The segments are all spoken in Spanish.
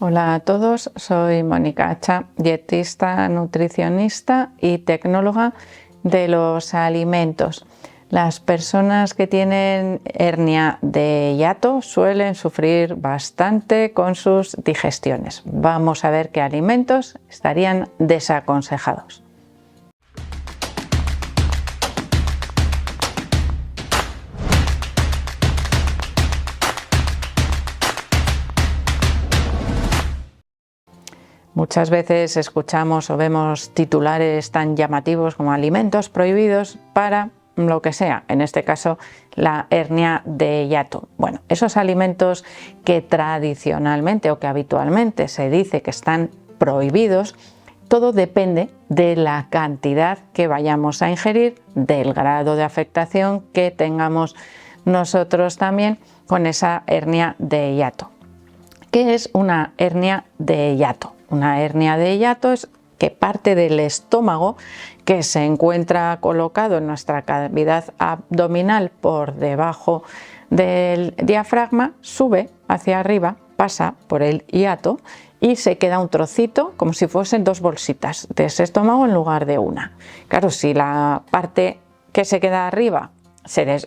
Hola a todos, soy Mónica Hacha, dietista, nutricionista y tecnóloga de los alimentos. Las personas que tienen hernia de hiato suelen sufrir bastante con sus digestiones. Vamos a ver qué alimentos estarían desaconsejados. Muchas veces escuchamos o vemos titulares tan llamativos como alimentos prohibidos para lo que sea, en este caso la hernia de hiato. Bueno, esos alimentos que tradicionalmente o que habitualmente se dice que están prohibidos, todo depende de la cantidad que vayamos a ingerir, del grado de afectación que tengamos nosotros también con esa hernia de hiato. ¿Qué es una hernia de hiato? Una hernia de hiato es que parte del estómago que se encuentra colocado en nuestra cavidad abdominal por debajo del diafragma sube hacia arriba, pasa por el hiato y se queda un trocito como si fuesen dos bolsitas de ese estómago en lugar de una. Claro, si la parte que se queda arriba,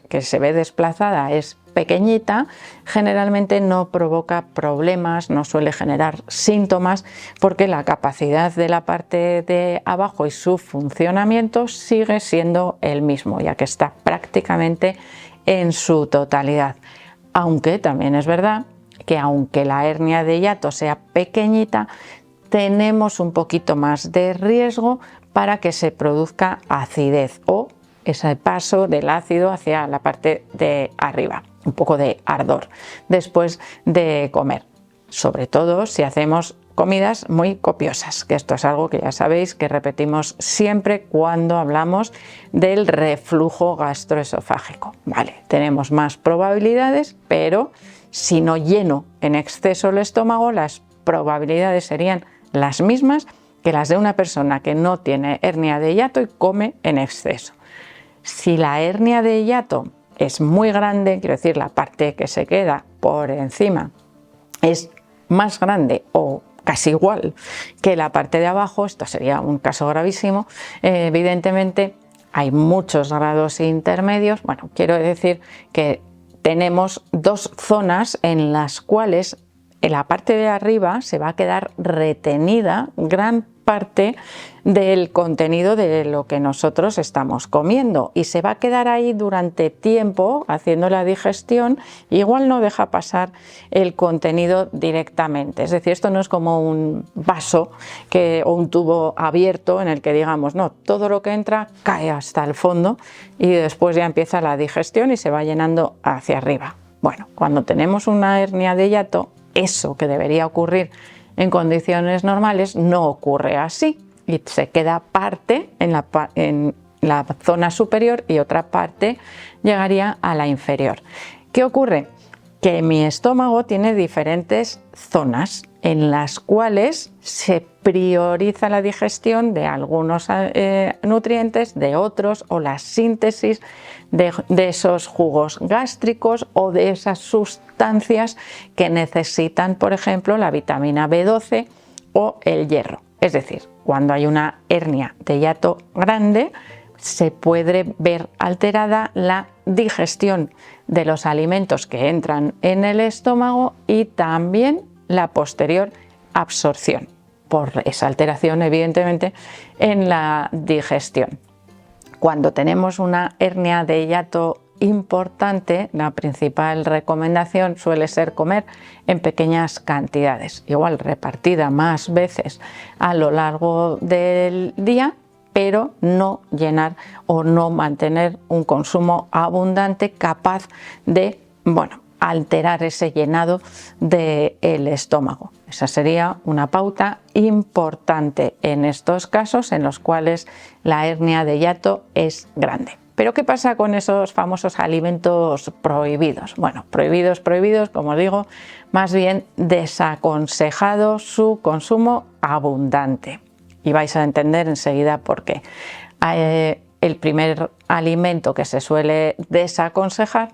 que se ve desplazada, es pequeñita, generalmente no provoca problemas, no suele generar síntomas porque la capacidad de la parte de abajo y su funcionamiento sigue siendo el mismo, ya que está prácticamente en su totalidad. Aunque también es verdad que aunque la hernia de hiato sea pequeñita, tenemos un poquito más de riesgo para que se produzca acidez o ese paso del ácido hacia la parte de arriba, un poco de ardor después de comer, sobre todo si hacemos comidas muy copiosas, que esto es algo que ya sabéis que repetimos siempre cuando hablamos del reflujo gastroesofágico. Vale, tenemos más probabilidades, pero si no lleno en exceso el estómago, las probabilidades serían las mismas que las de una persona que no tiene hernia de hiato y come en exceso. Si la hernia de hiato es muy grande, quiero decir, la parte que se queda por encima es más grande o casi igual que la parte de abajo, esto sería un caso gravísimo. Evidentemente hay muchos grados intermedios. Bueno, quiero decir que tenemos dos zonas en las cuales en la parte de arriba se va a quedar retenida gran parte del contenido de lo que nosotros estamos comiendo y se va a quedar ahí durante tiempo haciendo la digestión, igual no deja pasar el contenido directamente. Es decir, esto no es como un vaso o un tubo abierto en el que digamos, no, todo lo que entra cae hasta el fondo y después ya empieza la digestión y se va llenando hacia arriba. Bueno, cuando tenemos una hernia de hiato, eso que debería ocurrir en condiciones normales no ocurre así y se queda parte en la zona superior y otra parte llegaría a la inferior. ¿Qué ocurre? Que mi estómago tiene diferentes zonas en las cuales se prioriza la digestión de algunos nutrientes, de otros, o la síntesis de esos jugos gástricos o de esas sustancias que necesitan, por ejemplo, la vitamina B12 o el hierro. Es decir, cuando hay una hernia de hiato grande, se puede ver alterada la digestión de los alimentos que entran en el estómago y también la posterior absorción, por esa alteración evidentemente en la digestión. Cuando tenemos una hernia de hiato importante, la principal recomendación suele ser comer en pequeñas cantidades, igual repartida más veces a lo largo del día, pero no llenar o no mantener un consumo abundante capaz de, alterar ese llenado del estómago. Esa sería una pauta importante en estos casos en los cuales la hernia de hiato es grande. Pero ¿qué pasa con esos famosos alimentos prohibidos? Bueno, prohibidos, como digo, más bien desaconsejado su consumo abundante. Y vais a entender enseguida por qué. El primer alimento que se suele desaconsejar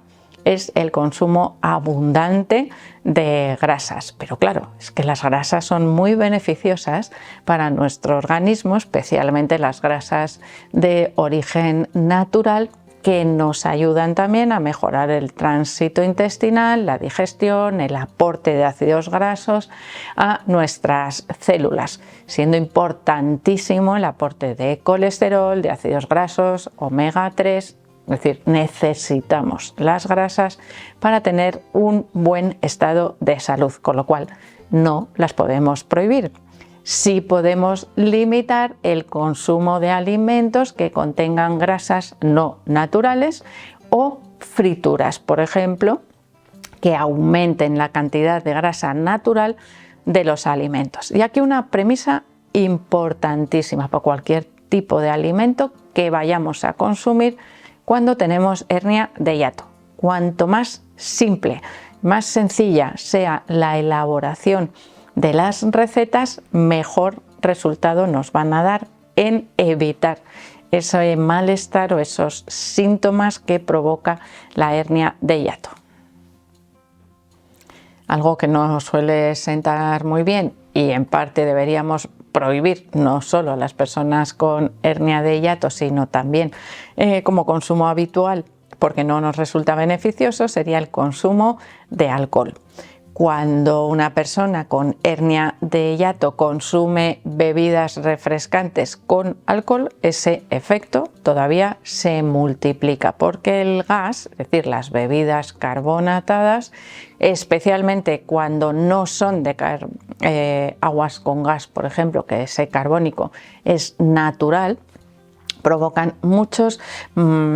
es el consumo abundante de grasas. Pero claro, es que las grasas son muy beneficiosas para nuestro organismo, especialmente las grasas de origen natural, que nos ayudan también a mejorar el tránsito intestinal, la digestión, el aporte de ácidos grasos a nuestras células, siendo importantísimo el aporte de colesterol, de ácidos grasos, omega 3, es decir, necesitamos las grasas para tener un buen estado de salud, con lo cual no las podemos prohibir. Sí podemos limitar el consumo de alimentos que contengan grasas no naturales o frituras, por ejemplo, que aumenten la cantidad de grasa natural de los alimentos. Y aquí una premisa importantísima para cualquier tipo de alimento que vayamos a consumir cuando tenemos hernia de hiato. Cuanto más simple, más sencilla sea la elaboración de las recetas, mejor resultado nos van a dar en evitar ese malestar o esos síntomas que provoca la hernia de hiato. Algo que no suele sentar muy bien y en parte deberíamos prohibir no solo a las personas con hernia de hiato, sino también como consumo habitual, porque no nos resulta beneficioso, sería el consumo de alcohol. Cuando una persona con hernia de hiato consume bebidas refrescantes con alcohol, ese efecto todavía se multiplica, porque el gas, es decir, las bebidas carbonatadas, especialmente cuando no son de aguas con gas, por ejemplo, que ese carbónico es natural, provocan muchos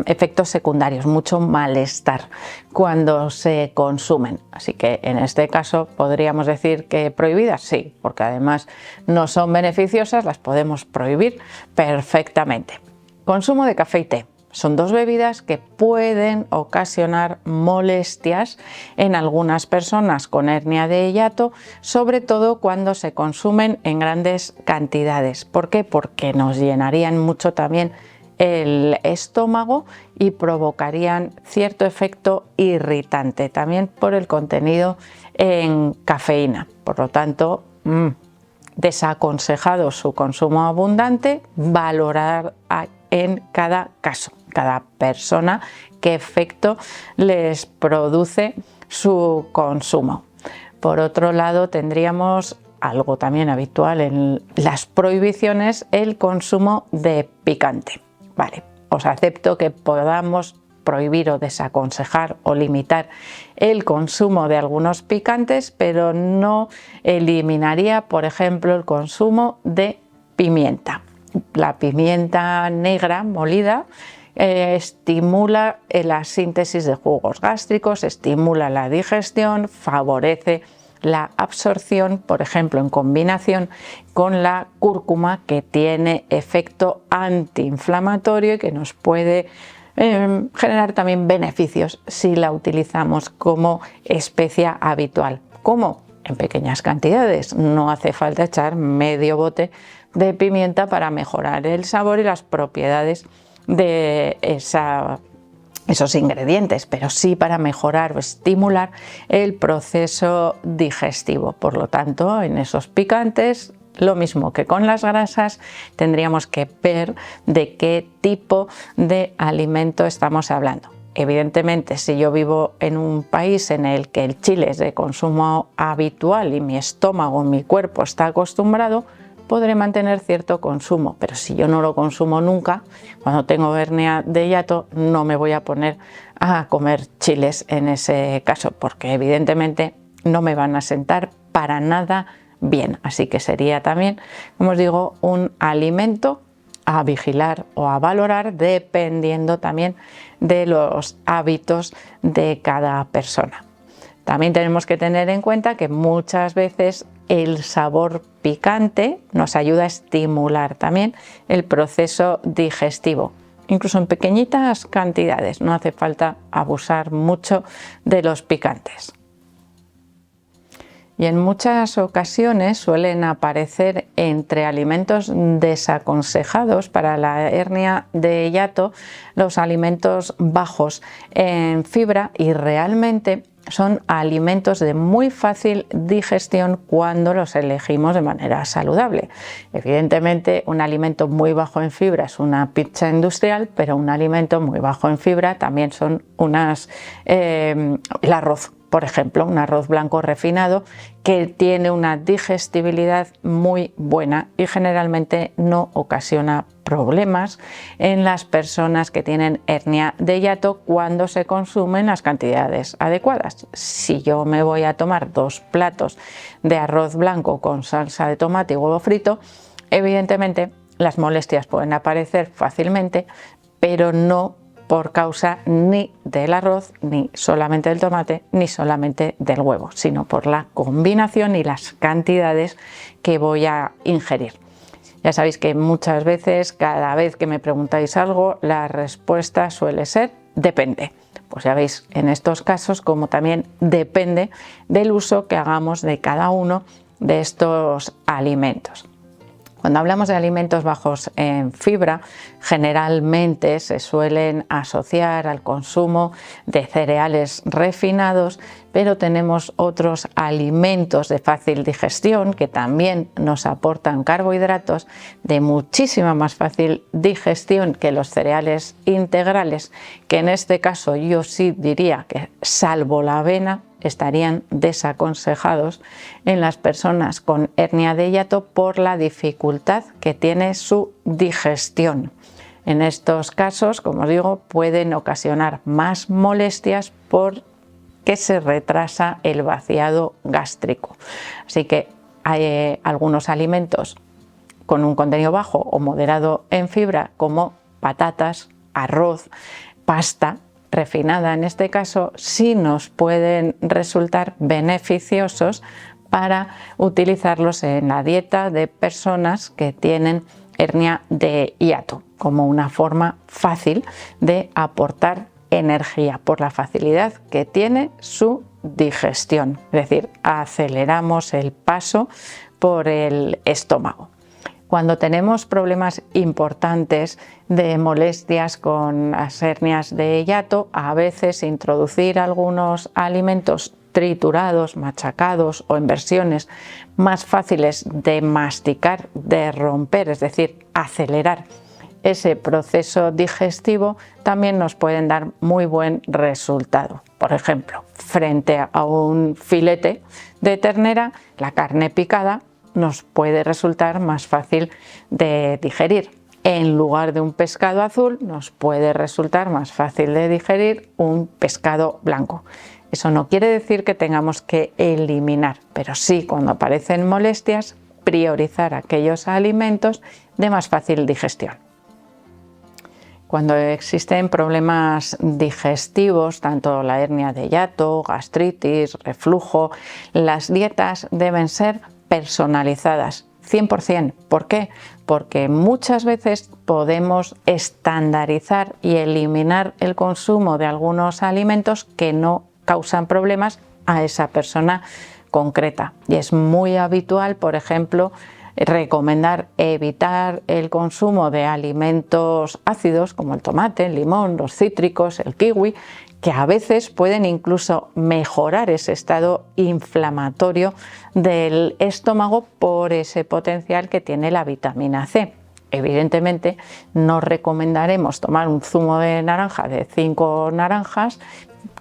efectos secundarios, mucho malestar cuando se consumen. Así que en este caso podríamos decir que prohibidas, sí, porque además no son beneficiosas, las podemos prohibir perfectamente. Consumo de café y té. Son dos bebidas que pueden ocasionar molestias en algunas personas con hernia de hiato, sobre todo cuando se consumen en grandes cantidades. ¿Por qué? Porque nos llenarían mucho también el estómago y provocarían cierto efecto irritante, también por el contenido en cafeína. Por lo tanto, desaconsejado su consumo abundante, valorar en cada caso, cada persona, qué efecto les produce su consumo. Por otro lado, tendríamos algo también habitual en las prohibiciones, el consumo de picante. Vale, os acepto que podamos prohibir o desaconsejar o limitar el consumo de algunos picantes, pero no eliminaría, por ejemplo, el consumo de pimienta. La pimienta negra molida estimula la síntesis de jugos gástricos, estimula la digestión, favorece la absorción, por ejemplo, en combinación con la cúrcuma, que tiene efecto antiinflamatorio y que nos puede generar también beneficios si la utilizamos como especia habitual. ¿Cómo? En pequeñas cantidades. No hace falta echar medio bote de pimienta para mejorar el sabor y las propiedades de esos ingredientes, pero sí para mejorar o estimular el proceso digestivo. Por lo tanto, en esos picantes, lo mismo que con las grasas, tendríamos que ver de qué tipo de alimento estamos hablando. Evidentemente, si yo vivo en un país en el que el chile es de consumo habitual y mi estómago, mi cuerpo está acostumbrado, podré mantener cierto consumo, pero si yo no lo consumo nunca, cuando tengo hernia de hiato no me voy a poner a comer chiles en ese caso, porque evidentemente no me van a sentar para nada bien. Así que sería también, como os digo, un alimento a vigilar o a valorar dependiendo también de los hábitos de cada persona. También tenemos que tener en cuenta que muchas veces el sabor picante nos ayuda a estimular también el proceso digestivo, incluso en pequeñitas cantidades. No hace falta abusar mucho de los picantes. y en muchas ocasiones suelen aparecer entre alimentos desaconsejados para la hernia de hiato los alimentos bajos en fibra, y realmente son alimentos de muy fácil digestión cuando los elegimos de manera saludable. Evidentemente, un alimento muy bajo en fibra es una pizza industrial, pero un alimento muy bajo en fibra también son el arroz. Por ejemplo, un arroz blanco refinado que tiene una digestibilidad muy buena y generalmente no ocasiona problemas en las personas que tienen hernia de hiato cuando se consumen las cantidades adecuadas. Si yo me voy a tomar 2 platos de arroz blanco con salsa de tomate y huevo frito, evidentemente las molestias pueden aparecer fácilmente, pero no por causa ni del arroz, ni solamente del tomate, ni solamente del huevo, sino por la combinación y las cantidades que voy a ingerir. Ya sabéis que muchas veces, cada vez que me preguntáis algo, la respuesta suele ser depende. Pues ya veis en estos casos como también depende del uso que hagamos de cada uno de estos alimentos. Cuando hablamos de alimentos bajos en fibra, generalmente se suelen asociar al consumo de cereales refinados, pero tenemos otros alimentos de fácil digestión que también nos aportan carbohidratos de muchísima más fácil digestión que los cereales integrales, que en este caso yo sí diría que, salvo la avena, estarían desaconsejados en las personas con hernia de hiato por la dificultad que tiene su digestión. En estos casos, como os digo, pueden ocasionar más molestias porque se retrasa el vaciado gástrico. Así que hay algunos alimentos con un contenido bajo o moderado en fibra, como patatas, arroz, pasta refinada en este caso, sí nos pueden resultar beneficiosos para utilizarlos en la dieta de personas que tienen hernia de hiato, como una forma fácil de aportar energía por la facilidad que tiene su digestión, es decir, aceleramos el paso por el estómago. Cuando tenemos problemas importantes de molestias con las hernias de hiato, a veces introducir algunos alimentos triturados, machacados o en versiones más fáciles de masticar, de romper, es decir, acelerar ese proceso digestivo, también nos pueden dar muy buen resultado. Por ejemplo, frente a un filete de ternera, la carne picada nos puede resultar más fácil de digerir. En lugar de un pescado azul, nos puede resultar más fácil de digerir un pescado blanco. Eso no quiere decir que tengamos que eliminar, pero sí, cuando aparecen molestias, priorizar aquellos alimentos de más fácil digestión. Cuando existen problemas digestivos, tanto la hernia de hiato, gastritis, reflujo, las dietas deben ser personalizadas 100%. ¿Por qué? Porque muchas veces podemos estandarizar y eliminar el consumo de algunos alimentos que no causan problemas a esa persona concreta. Y es muy habitual, por ejemplo, recomendar evitar el consumo de alimentos ácidos como el tomate, el limón, los cítricos, el kiwi, que a veces pueden incluso mejorar ese estado inflamatorio del estómago por ese potencial que tiene la vitamina C. Evidentemente no recomendaremos tomar un zumo de naranja de 5 naranjas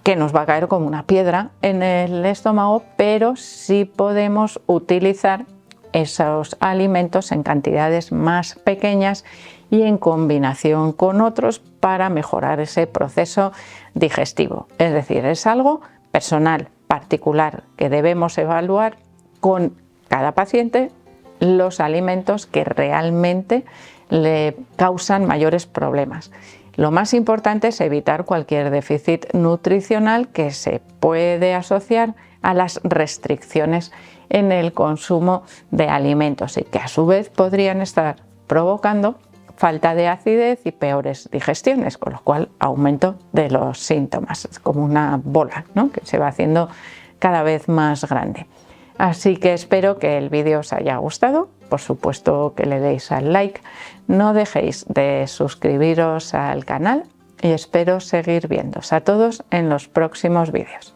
que nos va a caer como una piedra en el estómago, pero sí podemos utilizar esos alimentos en cantidades más pequeñas y en combinación con otros para mejorar ese proceso digestivo. Es decir, es algo personal, particular, que debemos evaluar con cada paciente los alimentos que realmente le causan mayores problemas. Lo más importante es evitar cualquier déficit nutricional que se puede asociar a las restricciones en el consumo de alimentos y que a su vez podrían estar provocando falta de acidez y peores digestiones, con lo cual aumento de los síntomas. Es como una bola, ¿no?, que se va haciendo cada vez más grande. Así que espero que el vídeo os haya gustado, por supuesto que le deis al like, no dejéis de suscribiros al canal y espero seguir viéndoos a todos en los próximos vídeos.